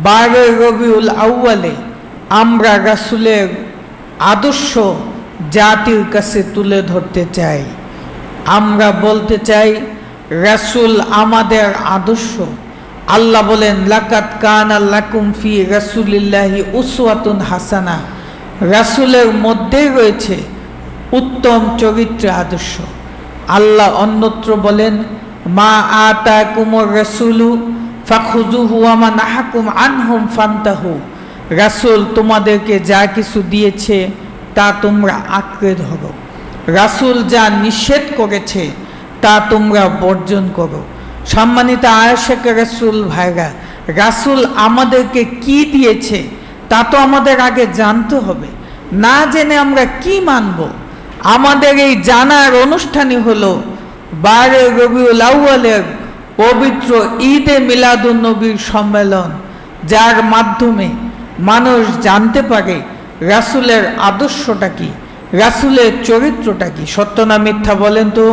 12 রবিউল আউয়ালে আমরা রাসূলের আদর্শ জাতির কাছে তুলে ধরতে চাই। আমরা বলতে চাই রাসূল আমাদের আদর্শ। আল্লাহ বলেন, লাকাদ কানা লাকুম ফি রাসূলিল্লাহি উসওয়াতুন হাসানা। রাসূলের মধ্যেই রয়েছে উত্তম চরিত্রের আদর্শ। আল্লাহ অন্যত্র বলেন, মা আতাকুমুর রাসূলু ফাখুযুহু ওয়া মা নাহাকুম আনহুম ফান্তাহু। রাসূল তোমাদেরকে যা কিছু দিয়েছে তা তোমরা আঁকড়ে ধরো। রাসূল যা নিষেধ করেছে তা তোমরা বর্জন করো। সম্মানিত আয়েশা রাসূল ভাইরা, রাসূল আমাদেরকে কি দিয়েছে তা তো আমাদের আগে জানতে হবে। না জেনে আমরা কি মানব? আমাদের এই জানার অনুষ্ঠানই হলো 12 রবিউল আউয়ালের পবিত্র ঈদে মিলাদুন নবীর সম্মেলন, যার মাধ্যমে মানুষ জানতে পারে রাসূলের আদর্শটা কি, রাসূলের চরিত্রটা কি। সত্য না মিথ্যা বলেন তো?